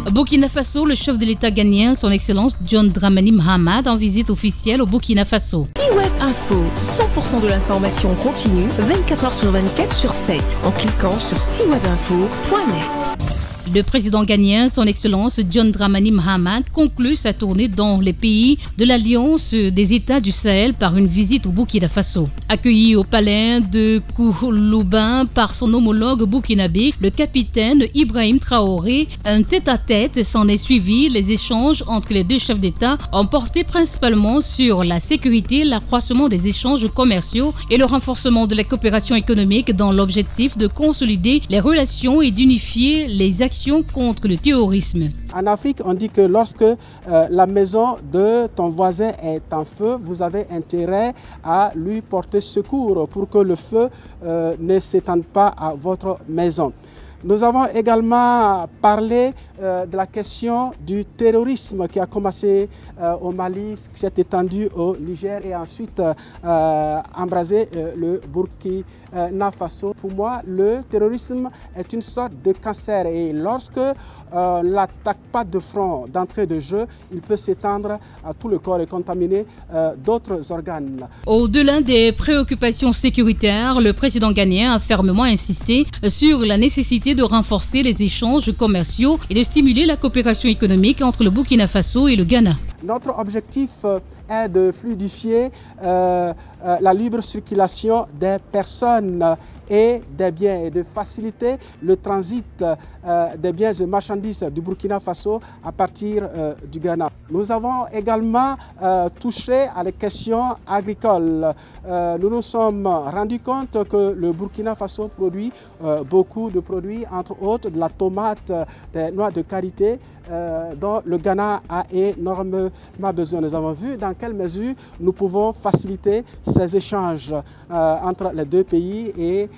Burkina Faso, le chef de l'État ghanéen, son Excellence John Dramani Mahama, en visite officielle au Burkina Faso. C-Web Info, 100% de l'information continue, 24 h sur 24 sur 7, en cliquant sur cwebinfo.net. Le président ghanéen, son Excellence John Dramani Mahama, conclut sa tournée dans les pays de l'Alliance des États du Sahel par une visite au Burkina Faso. Accueilli au palais de Koulouban par son homologue burkinabé, le capitaine Ibrahim Traoré, un tête-à-tête s'en est suivi. Les échanges entre les deux chefs d'État ont porté principalement sur la sécurité, l'accroissement des échanges commerciaux et le renforcement de la coopération économique dans l'objectif de consolider les relations et d'unifier les actions contre le terrorisme. En Afrique, on dit que lorsque la maison de ton voisin est en feu, vous avez intérêt à lui porter secours pour que le feu ne s'étende pas à votre maison. Nous avons également parlé de la question du terrorisme qui a commencé au Mali, qui s'est étendu au Niger et ensuite embrasé le Burkina Faso. Pour moi, le terrorisme est une sorte de cancer et lorsque on ne l'attaque pas de front, d'entrée de jeu, il peut s'étendre à tout le corps et contaminer d'autres organes. Au-delà des préoccupations sécuritaires, le président ghanéen a fermement insisté sur la nécessité de renforcer les échanges commerciaux et de stimuler la coopération économique entre le Burkina Faso et le Ghana. Notre objectif est de fluidifier la libre circulation des personnes et des biens et de faciliter le transit des biens et marchandises du Burkina Faso à partir du Ghana. Nous avons également touché à les questions agricoles. Nous nous sommes rendus compte que le Burkina Faso produit beaucoup de produits, entre autres de la tomate, des noix de karité, dont le Ghana a énormément besoin. Nous avons vu dans quelle mesure nous pouvons faciliter ces échanges entre les deux pays et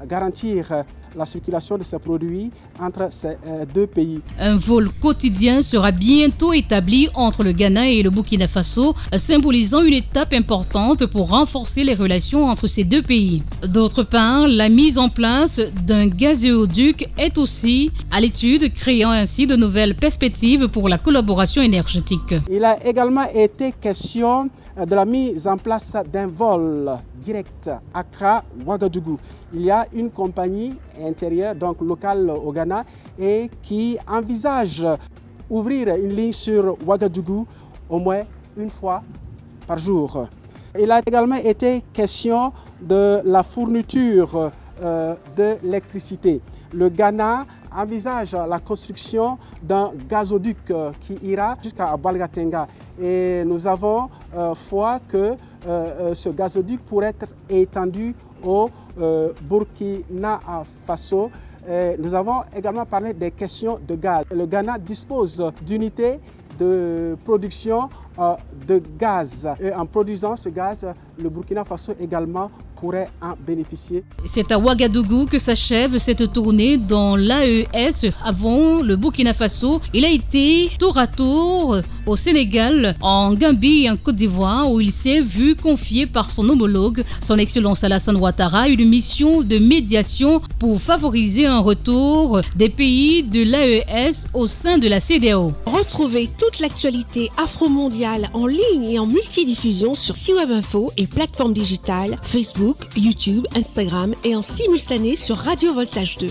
garantir la circulation de ces produits entre ces deux pays. Un vol quotidien sera bientôt établi entre le Ghana et le Burkina Faso, symbolisant une étape importante pour renforcer les relations entre ces deux pays. D'autre part, la mise en place d'un gazéoduc est aussi à l'étude, créant ainsi de nouvelles perspectives pour la collaboration énergétique. Il a également été question de la mise en place d'un vol direct Accra-Ouagadougou. Il y a une compagnie intérieure, donc locale au Ghana, et qui envisage ouvrir une ligne sur Ouagadougou au moins une fois par jour. Il a également été question de la fourniture de l'électricité. Le Ghana envisage la construction d'un gazoduc qui ira jusqu'à Balgatenga. Et nous avons foi que ce gazoduc pourrait être étendu au Burkina Faso. Nous avons également parlé des questions de gaz. Le Ghana dispose d'unités de production de gaz. Et en produisant ce gaz, le Burkina Faso également pourrait en bénéficier. C'est à Ouagadougou que s'achève cette tournée dans l'AES avant le Burkina Faso. Il a été tour à tour au Sénégal, en Gambie et en Côte d'Ivoire où il s'est vu confier par son homologue, son Excellence Alassane Ouattara, une mission de médiation pour favoriser un retour des pays de l'AES au sein de la CEDEAO. Retrouvez toute l'actualité afro-mondiale en ligne et en multidiffusion sur C-Web Info et plateformes digitales, Facebook, YouTube, Instagram et en simultané sur Radio Voltage 2.